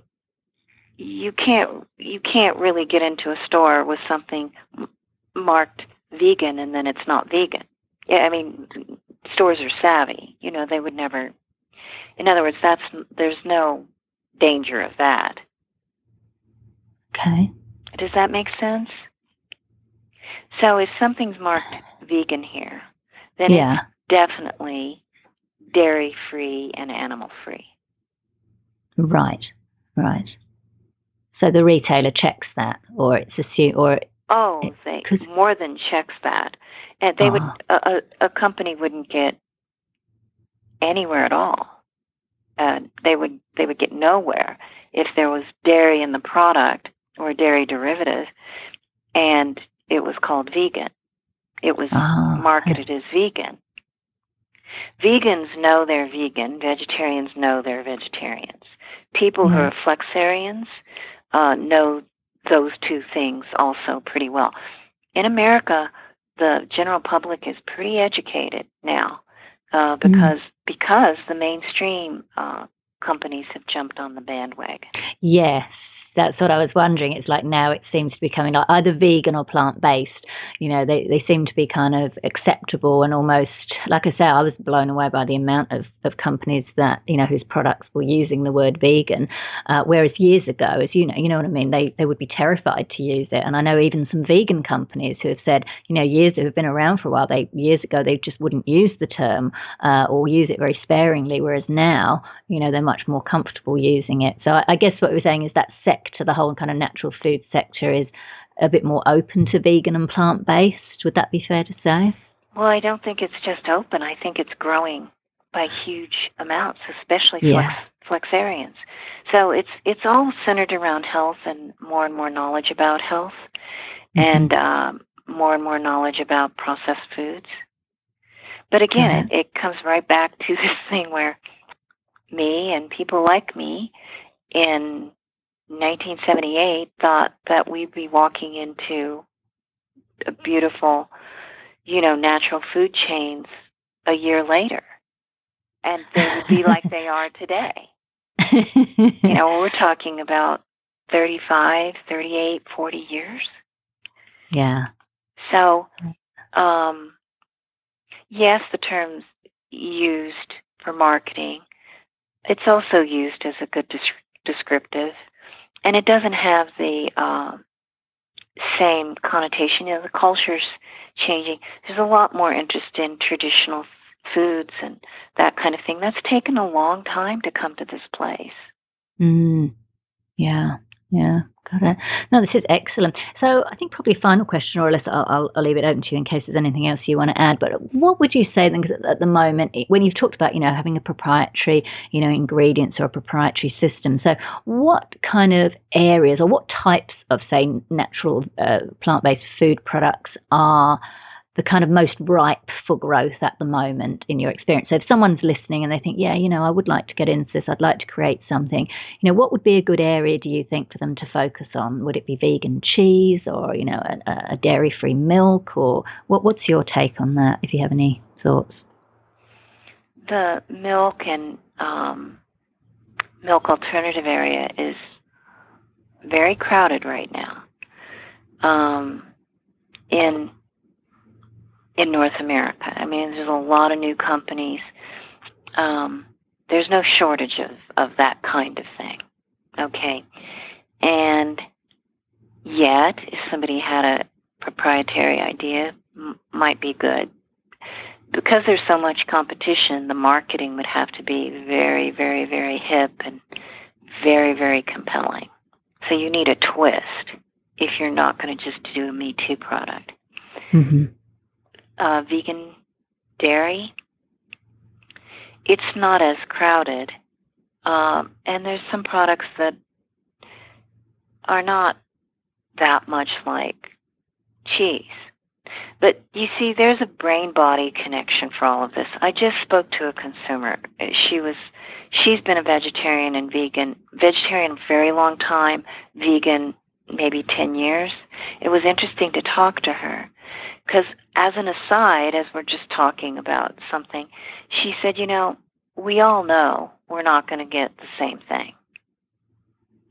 you can't really get into a store with something marked vegan and then it's not vegan. Yeah, I mean, stores are savvy. They would never. In other words, there's no danger of that. Okay. Does that make sense? So if something's marked vegan here, then it's definitely dairy-free and animal-free. Right. So the retailer checks that, or it's assumed, or they more than checks that, and they would. A company wouldn't get anywhere at all. They would get nowhere if there was dairy in the product or a dairy derivative, and it was called vegan. It was marketed as vegan. Vegans know they're vegan. Vegetarians know they're vegetarians. People who are flexarians know those two things also pretty well. In America, the general public is pretty educated now because the mainstream companies have jumped on the bandwagon. Yes. That's what I was wondering. It's like now it seems to be becoming like either vegan or plant-based. They seem to be kind of acceptable and almost, like I say, I was blown away by the amount of companies that, whose products were using the word vegan. Whereas years ago, as you know what I mean, they would be terrified to use it. And I know even some vegan companies who have said, years who have been around for a while, years ago, they just wouldn't use the term or use it very sparingly. Whereas now, they're much more comfortable using it. So I guess what we're saying is that to the whole kind of natural food sector is a bit more open to vegan and plant-based. Would that be fair to say? Well, I don't think it's just open. I think it's growing by huge amounts, especially flexarians. So it's all centered around health and more knowledge about health and more and more knowledge about processed foods. But again, it comes right back to this thing where me and people like me in 1978 thought that we'd be walking into a beautiful, natural food chains a year later. And they would be like they are today. We're talking about 35, 38, 40 years. Yeah. So, yes, the term's used for marketing. It's also used as a good descriptive. And it doesn't have the same connotation. The culture's changing. There's a lot more interest in traditional foods and that kind of thing. That's taken a long time to come to this place. Yeah. Got it. No, this is excellent. So I think probably a final question, or else I'll leave it open to you in case there's anything else you want to add. But what would you say then, because at the moment, when you've talked about, having a proprietary, ingredients or a proprietary system, so what kind of areas or what types of, say, natural plant-based food products are the kind of most ripe for growth at the moment in your experience? So if someone's listening and they think, I would like to get into this, I'd like to create something, what would be a good area, do you think, for them to focus on? Would it be vegan cheese or, a dairy-free milk, or what's your take on that, if you have any thoughts? The milk and milk alternative area is very crowded right now. In North America. I mean, there's a lot of new companies. There's no shortage of that kind of thing. Okay. And yet, if somebody had a proprietary idea, might be good. Because there's so much competition, the marketing would have to be very, very, very hip and very, very compelling. So you need a twist if you're not going to just do a Me Too product. Mm-hmm. Vegan dairy, it's not as crowded. And there's some products that are not that much like cheese. But you see, there's a brain-body connection for all of this. I just spoke to a consumer. She's been a vegetarian and vegetarian a very long time, vegan maybe 10 years. It was interesting to talk to her because as an aside, as we're just talking about something, she said, we all know we're not going to get the same thing.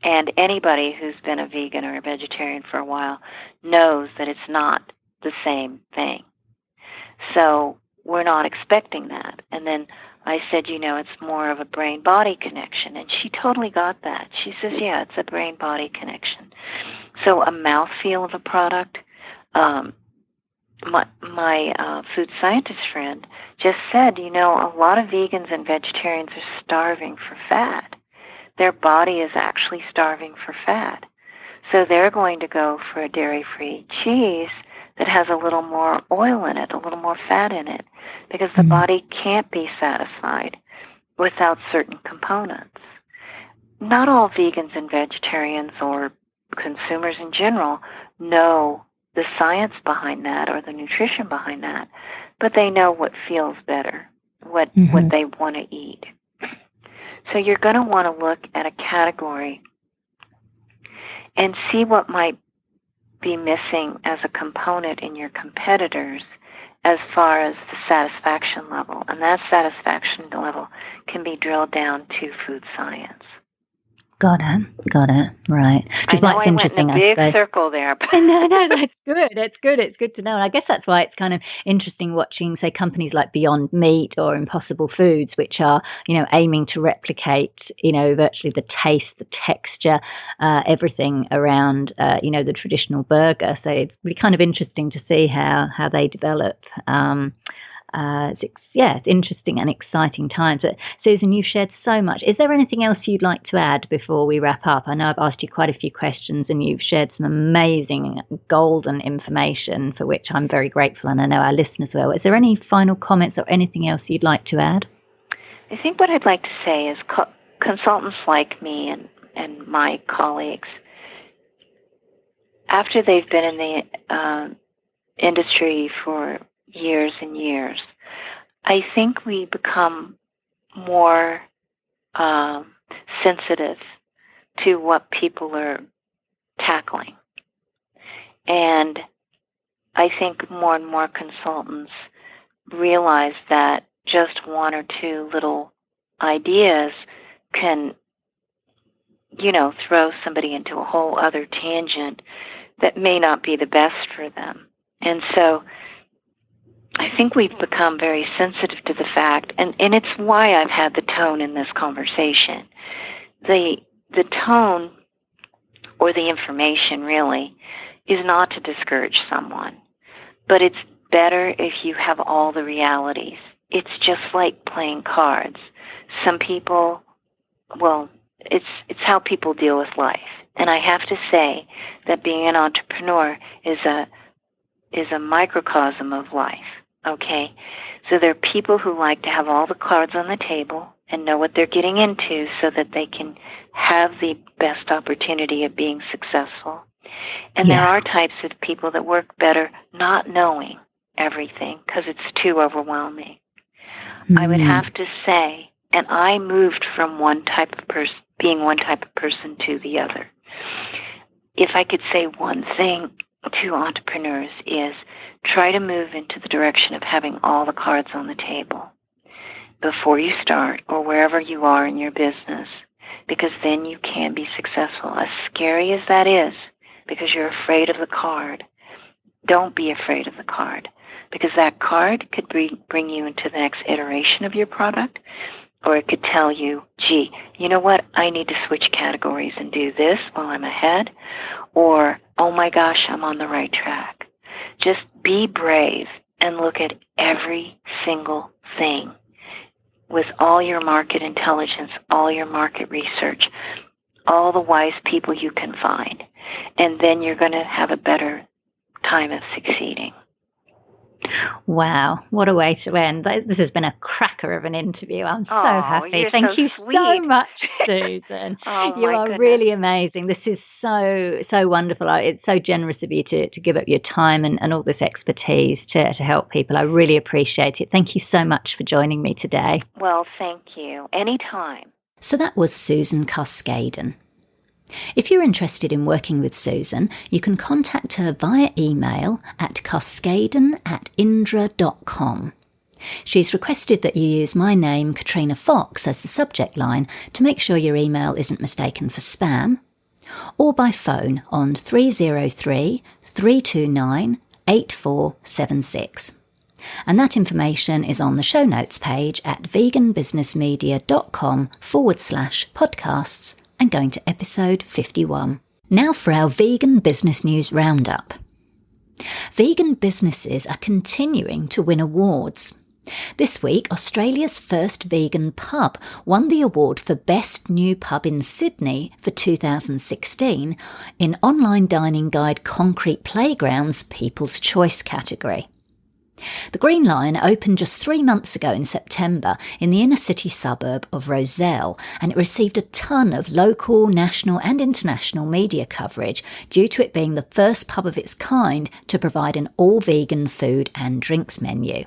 And anybody who's been a vegan or a vegetarian for a while knows that it's not the same thing. So we're not expecting that. And then I said, it's more of a brain-body connection. And she totally got that. She says, yeah, it's a brain-body connection. So a mouthfeel of a product, my food scientist friend just said, a lot of vegans and vegetarians are starving for fat. Their body is actually starving for fat. So they're going to go for a dairy-free cheese that has a little more oil in it, a little more fat in it, because the body can't be satisfied without certain components. Not all vegans and vegetarians or consumers in general know the science behind that or the nutrition behind that, but they know what feels better, what they want to eat. So you're going to want to look at a category and see what might be missing as a component in your competitors as far as the satisfaction level. And that satisfaction level can be drilled down to food science. Got it. Right. I know I went in a big circle there. No, that's good. It's good to know. And I guess that's why it's kind of interesting watching, say, companies like Beyond Meat or Impossible Foods, which are, aiming to replicate, virtually the taste, the texture, everything around, the traditional burger. So it's really kind of interesting to see how they develop. It's interesting and exciting times. But Susan, you've shared so much. Is there anything else you'd like to add before we wrap up? I know I've asked you quite a few questions and you've shared some amazing golden information for which I'm very grateful, and I know our listeners will. Is there any final comments or anything else you'd like to add? I think what I'd like to say is consultants like me and my colleagues, after they've been in the industry for years and years, I think we become more sensitive to what people are tackling. And I think more and more consultants realize that just one or two little ideas can, throw somebody into a whole other tangent that may not be the best for them. And so I think we've become very sensitive to the fact, and it's why I've had the tone in this conversation. The tone, or the information really, is not to discourage someone, but it's better if you have all the realities. It's just like playing cards. Some people, it's how people deal with life. And I have to say that being an entrepreneur is a microcosm of life. Okay, so there are people who like to have all the cards on the table and know what they're getting into so that they can have the best opportunity of being successful. And there are types of people that work better not knowing everything because it's too overwhelming. I would have to say, and I moved from being one type of person to the other. If I could say one thing to entrepreneurs is try to move into the direction of having all the cards on the table before you start or wherever you are in your business, because then you can be successful. As scary as that is, because you're afraid of the card, don't be afraid of the card, because that card could bring you into the next iteration of your product, or it could tell you, gee, you know what, I need to switch categories and do this while I'm ahead, or, oh my gosh, I'm on the right track. Just be brave and look at every single thing with all your market intelligence, all your market research. all the wise people you can find, and then you're going to have a better time of succeeding. Wow, what a way to end. This has been a cracker of an interview. I'm so happy. Thank you sweet. so much, Susan. You are goodness. really amazing. This is so wonderful. It's so generous of you to give up your time and all this expertise to help people. I really appreciate it. Thank you so much for joining me today. Well, thank you. Anytime. So that was Susan Carskadon. If you're interested in working with Susan, you can contact her via email at carskadon@indra.com. She's requested that you use my name, Katrina Fox, as the subject line to make sure your email isn't mistaken for spam, or by phone on 303 329 8476. And that information is on the show notes page at veganbusinessmedia.com/podcasts and going to episode 51. Now for our Vegan Business News Roundup. Vegan businesses are continuing to win awards. This week, Australia's first vegan pub won the award for Best New Pub in Sydney for 2016 in Online Dining Guide Concrete Playground's People's Choice category. The Green Lion opened just 3 months ago in September in the inner city suburb of Rozelle, and it received a ton of local, national and international media coverage due to it being the first pub of its kind to provide an all-vegan food and drinks menu.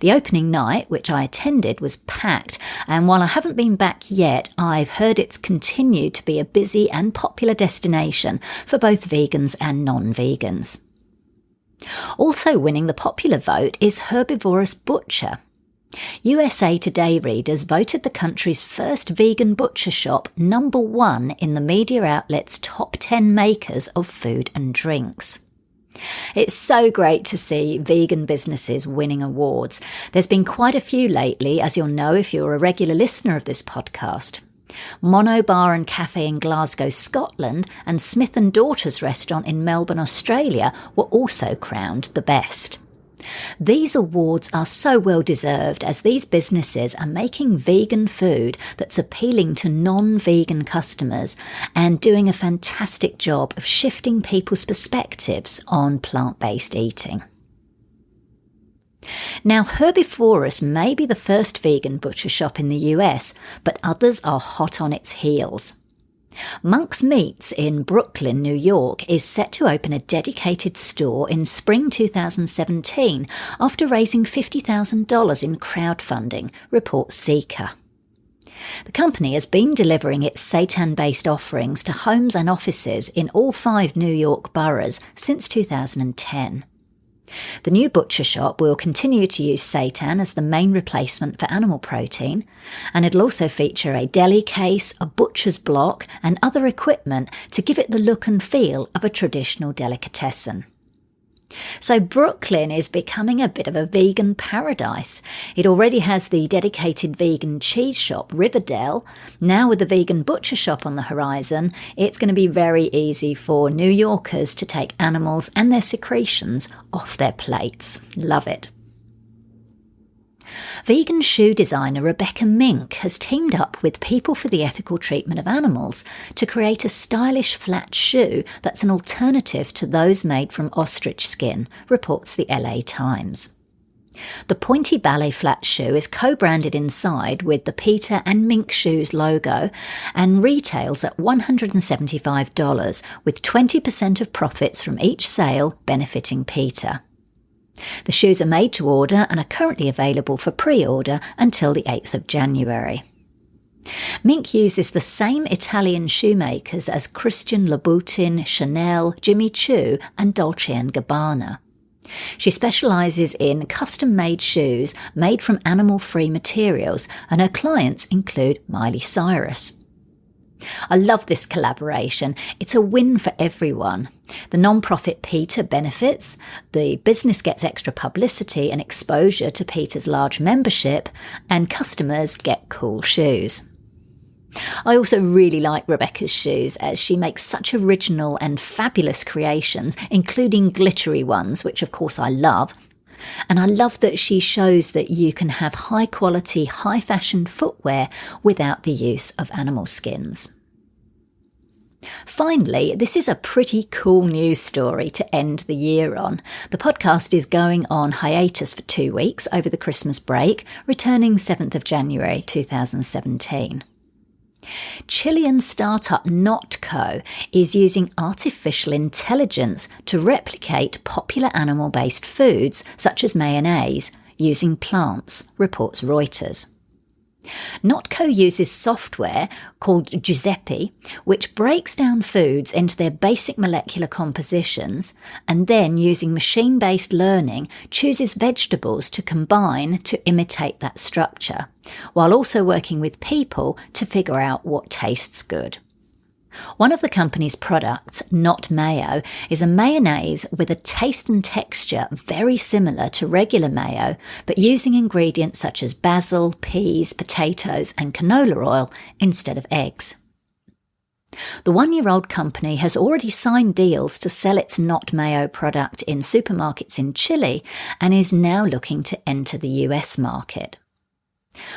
The opening night, which I attended, was packed, and while I haven't been back yet, I've heard it's continued to be a busy and popular destination for both vegans and non-vegans. Also winning the popular vote is Herbivorous Butcher. USA Today readers voted the country's first vegan butcher shop number 1 in the media outlet's top 10 makers of food and drinks. It's so great to see vegan businesses winning awards. There's been quite a few lately, as you'll know if you're a regular listener of this podcast. Mono Bar and Cafe in Glasgow, Scotland, and Smith & Daughters restaurant in Melbourne, Australia were also crowned the best. These awards are so well deserved, as these businesses are making vegan food that's appealing to non-vegan customers and doing a fantastic job of shifting people's perspectives on plant-based eating. Now, Herbivorous may be the first vegan butcher shop in the US, but others are hot on its heels. Monk's Meats in Brooklyn, New York, is set to open a dedicated store in spring 2017 after raising $50,000 in crowdfunding, reports Seeker. The company has been delivering its seitan-based offerings to homes and offices in all 5 New York boroughs since 2010. The new butcher shop will continue to use seitan as the main replacement for animal protein, and it'll also feature a deli case, a butcher's block, and other equipment to give it the look and feel of a traditional delicatessen. So Brooklyn is becoming a bit of a vegan paradise. It already has the dedicated vegan cheese shop Riverdale. Now with the vegan butcher shop on the horizon, it's going to be very easy for New Yorkers to take animals and their secretions off their plates. Love it. Vegan shoe designer Rebecca Mink has teamed up with People for the Ethical Treatment of Animals to create a stylish flat shoe that's an alternative to those made from ostrich skin, reports the LA Times. The pointy ballet flat shoe is co-branded inside with the PETA and Mink Shoes logo and retails at $175, with 20% of profits from each sale benefiting PETA. The shoes are made to order and are currently available for pre-order until the 8th of January. Mink uses the same Italian shoemakers as Christian Louboutin, Chanel, Jimmy Choo and Dolce & Gabbana. She specialises in custom-made shoes made from animal-free materials, and her clients include Miley Cyrus. I love this collaboration. It's a win for everyone. The non-profit PETA benefits, the business gets extra publicity and exposure to PETA's large membership, and customers get cool shoes. I also really like Rebecca's shoes, as she makes such original and fabulous creations, including glittery ones, which of course I love. And I love that she shows that you can have high-quality, high-fashion footwear without the use of animal skins. Finally, this is a pretty cool news story to end the year on. The podcast is going on hiatus for 2 weeks over the Christmas break, returning 7th of January 2017. Chilean startup Notco is using artificial intelligence to replicate popular animal-based foods such as mayonnaise using plants, reports Reuters. Notco uses software called Giuseppe, which breaks down foods into their basic molecular compositions and then, using machine-based learning, chooses vegetables to combine to imitate that structure, while also working with people to figure out what tastes good. One of the company's products, Not Mayo, is a mayonnaise with a taste and texture very similar to regular mayo, but using ingredients such as basil, peas, potatoes and canola oil instead of eggs. The one-year-old company has already signed deals to sell its Not Mayo product in supermarkets in Chile and is now looking to enter the US market.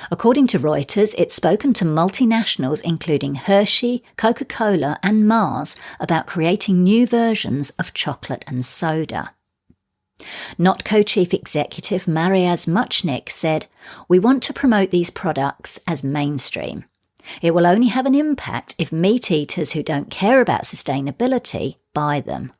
According to Reuters, it's spoken to multinationals including Hershey, Coca-Cola and Mars about creating new versions of chocolate and soda. Notco Chief Executive Mariaz Muchnik said, "We want to promote these products as mainstream. It will only have an impact if meat eaters who don't care about sustainability buy them."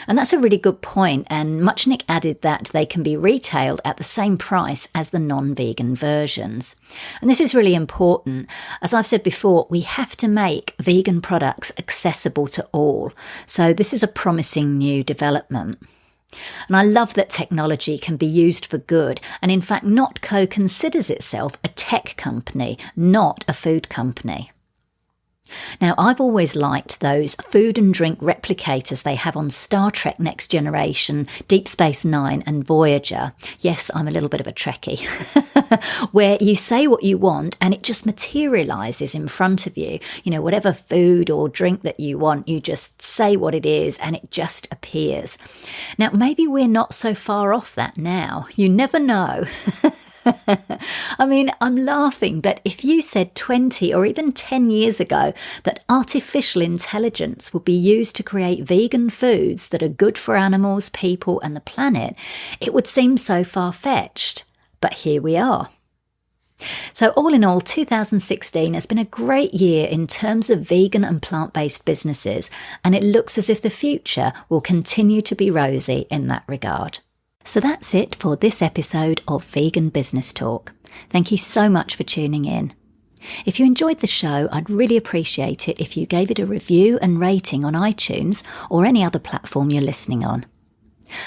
And that's a really good point, and Muchnik added that they can be retailed at the same price as the non-vegan versions. And this is really important. As I've said before, we have to make vegan products accessible to all. So this is a promising new development. And I love that technology can be used for good. And in fact, Notco considers itself a tech company, not a food company. Now, I've always liked those food and drink replicators they have on Star Trek Next Generation, Deep Space Nine and Voyager. Yes, I'm a little bit of a Trekkie. Where you say what you want and it just materialises in front of you. You know, whatever food or drink that you want, you just say what it is and it just appears. Now, maybe we're not so far off that now. You never know. I mean, I'm laughing, but if you said 20 or even 10 years ago that artificial intelligence would be used to create vegan foods that are good for animals, people and the planet, it would seem so far-fetched. But here we are. So all in all, 2016 has been a great year in terms of vegan and plant-based businesses, and it looks as if the future will continue to be rosy in that regard. So that's it for this episode of Vegan Business Talk. Thank you so much for tuning in. If you enjoyed the show, I'd really appreciate it if you gave it a review and rating on iTunes or any other platform you're listening on.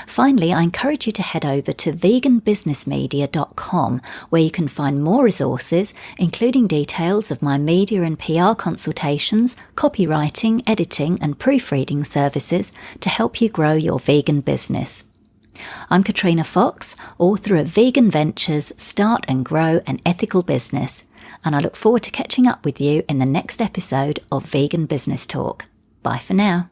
Finally, I encourage you to head over to veganbusinessmedia.com, where you can find more resources, including details of my media and PR consultations, copywriting, editing and proofreading services to help you grow your vegan business. I'm Katrina Fox, author of Vegan Ventures, Start and Grow an Ethical Business, and I look forward to catching up with you in the next episode of Vegan Business Talk. Bye for now.